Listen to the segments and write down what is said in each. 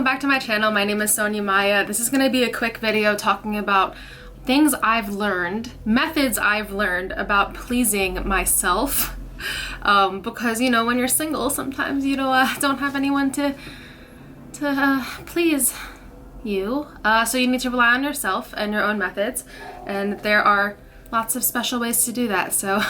welcome back to my channel. My name is Sonya Maya. This is going to be a quick video talking about things I've learned, methods I've learned about pleasing myself. Because, you know, when you're single, sometimes you don't have anyone to please you. So you need to rely on yourself and your own methods. And there are lots of special ways to do that. So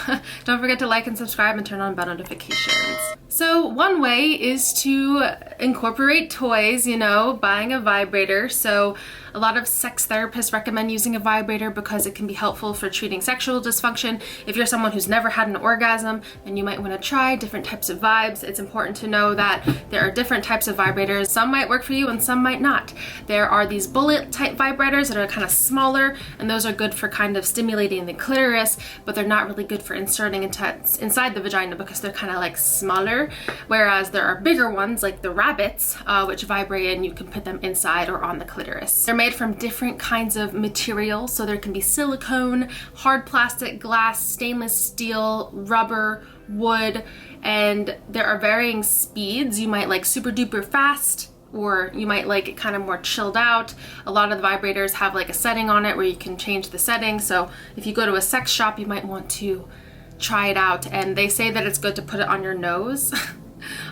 don't forget to like and subscribe and turn on bell notifications. So one way is to incorporate toys, you know, buying a vibrator. So a lot of sex therapists recommend using a vibrator because it can be helpful for treating sexual dysfunction. If you're someone who's never had an orgasm, then you might want to try different types of vibes. It's important to know that there are different types of vibrators. Some might work for you and some might not. There are these bullet type vibrators that are kind of smaller, and those are good for kind of stimulating the clitoris, but they're not really good for inserting inside the vagina because they're kind of like smaller. Whereas there are bigger ones like the rabbits, which vibrate and you can put them inside or on the clitoris. They're made from different kinds of materials, so there can be silicone, hard plastic, glass, stainless steel, rubber, wood, and there are varying speeds. You might like super duper fast, or you might like it kind of more chilled out. A lot of the vibrators have like a setting on it where you can change the setting. So if you go to a sex shop, you might want to try it out, and they say that it's good to put it on your nose.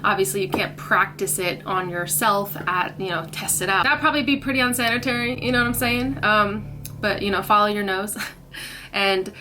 Obviously you can't practice it on yourself test it out. That'd probably be pretty unsanitary, you know what I'm saying? But you know, follow your nose and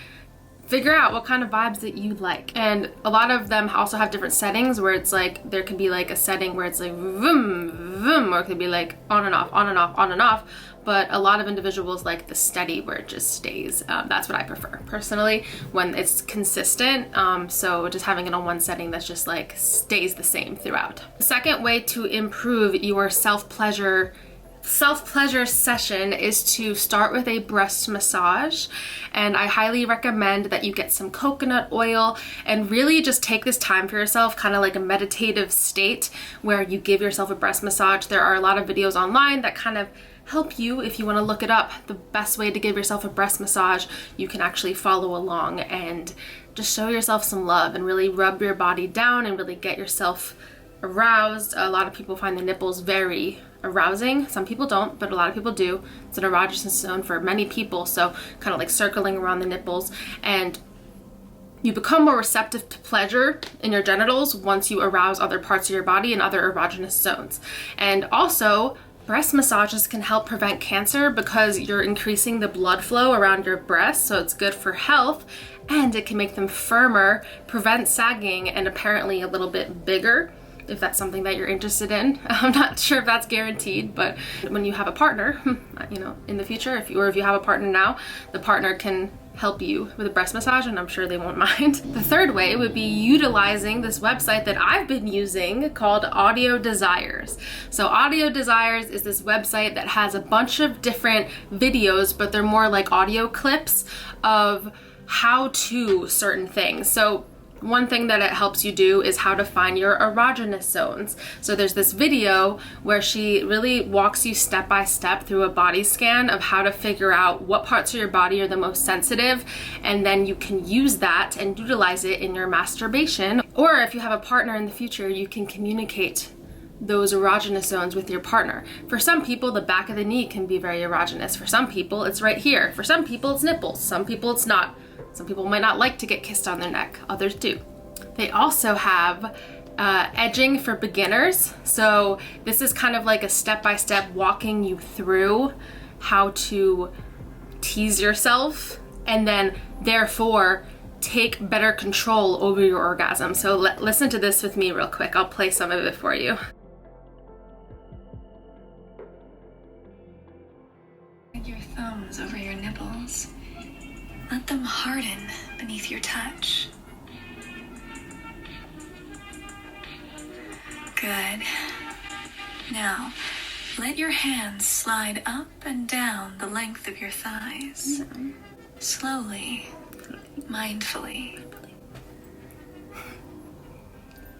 figure out what kind of vibes that you like. And a lot of them also have different settings where it's like, there can be like a setting where it's like vroom, vroom, or it could be like on and off, on and off, on and off. But a lot of individuals like the steady where it just stays. That's what I prefer personally, when it's consistent. So just having it on one setting that's just like stays the same throughout. The second way to improve your self-pleasure session is to start with a breast massage, and I highly recommend that you get some coconut oil and really just take this time for yourself, kind of like a meditative state where you give yourself a breast massage. There are a lot of videos online that kind of help you if you want to look it up. The best way to give yourself a breast massage, you can actually follow along and just show yourself some love and really rub your body down and really get yourself aroused. A lot of people find the nipples very arousing. Some people don't, but a lot of people do. It's an erogenous zone for many people, so kind of like circling around the nipples, and you become more receptive to pleasure in your genitals once you arouse other parts of your body and other erogenous zones. And also, breast massages can help prevent cancer because you're increasing the blood flow around your breasts, so it's good for health, and it can make them firmer, prevent sagging, and apparently a little bit bigger, if that's something that you're interested in. I'm not sure if that's guaranteed, but when you have a partner, you know, in the future, if you have a partner now, the partner can help you with a breast massage, and I'm sure they won't mind. The third way would be utilizing this website that I've been using called Audiodesires. So Audiodesires is this website that has a bunch of different videos, but they're more like audio clips of how to certain things. So one thing that it helps you do is how to find your erogenous zones. So there's this video where she really walks you step by step through a body scan of how to figure out what parts of your body are the most sensitive, and then you can use that and utilize it in your masturbation. Or if you have a partner in the future, you can communicate those erogenous zones with your partner. For some people, the back of the knee can be very erogenous. For some people, it's right here. For some people, it's nipples. Some people, it's not. Some people might not like to get kissed on their neck, others do. They also have edging for beginners. So this is kind of like a step-by-step walking you through how to tease yourself and then therefore take better control over your orgasm. So listen to this with me real quick. I'll play some of it for you. Your thumbs over your nipples. Let them harden beneath your touch. Good. Now, let your hands slide up and down the length of your thighs. Slowly, mindfully.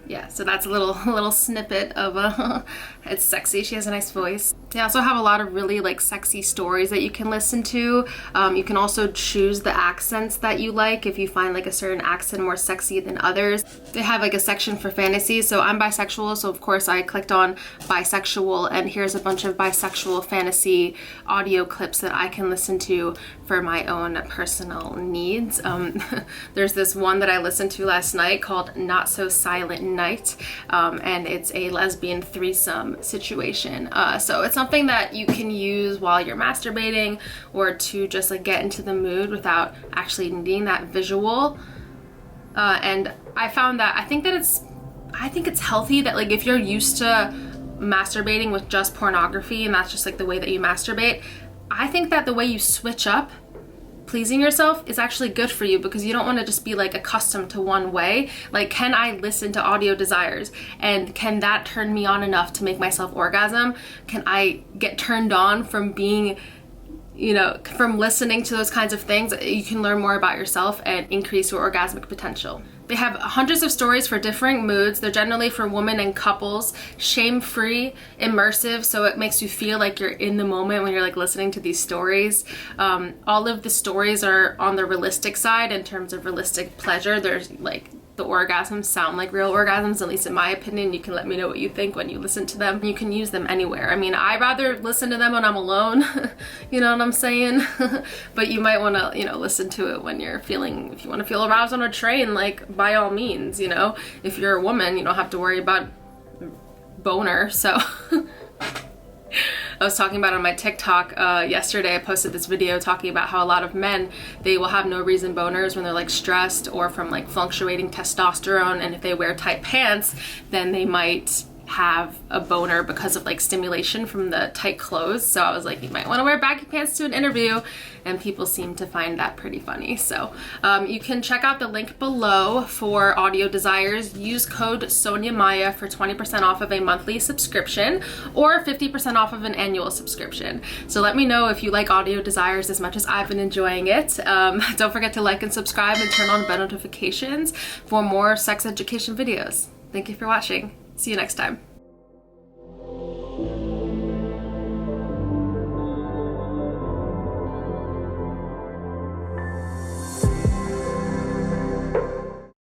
Yeah, so that's a little snippet of It's sexy. She has a nice voice. They also have a lot of really like sexy stories that you can listen to. You can also choose the accents that you like if you find like a certain accent more sexy than others. They have like a section for fantasy. So I'm bisexual, so of course I clicked on bisexual, and here's a bunch of bisexual fantasy audio clips that I can listen to for my own personal needs. There's this one that I listened to last night called Not So Silent Night, and it's a lesbian threesome situation. So it's something that you can use while you're masturbating or to just like get into the mood without actually needing that visual. And I found that I think it's healthy that like if you're used to masturbating with just pornography and that's just like the way that you masturbate, I think that the way you switch up pleasing yourself is actually good for you, because you don't want to just be like accustomed to one way. Like, can I listen to Audiodesires and can that turn me on enough to make myself orgasm? Can I get turned on from being, you know, from listening to those kinds of things? You can learn more about yourself and increase your orgasmic potential. They have hundreds of stories for different moods. They're generally for women and couples, shame-free, immersive, so it makes you feel like you're in the moment when you're like listening to these stories. All of the stories are on the realistic side in terms of realistic pleasure. There's like, the orgasms sound like real orgasms, at least in my opinion. You can let me know what you think when you listen to them. You can use them anywhere. I mean, I rather listen to them when I'm alone, you know what I'm saying? But you might want to, you know, listen to it when you're feeling, if you want to feel aroused on a train, like by all means, you know. If you're a woman, you don't have to worry about boner, so. I was talking about on my TikTok yesterday. I posted this video talking about how a lot of men, they will have no reason boners when they're like stressed or from like fluctuating testosterone, and if they wear tight pants, then they might have a boner because of like stimulation from the tight clothes. So I was like, you might want to wear baggy pants to an interview, and people seem to find that pretty funny. So you can check out the link below for Audiodesires. Use code SONYAMAYA for 20% off of a monthly subscription or 50% off of an annual subscription. So let me know if you like Audiodesires as much as I've been enjoying it. Don't forget to like and subscribe and turn on bell notifications for more sex education videos. Thank you for watching. See you next time.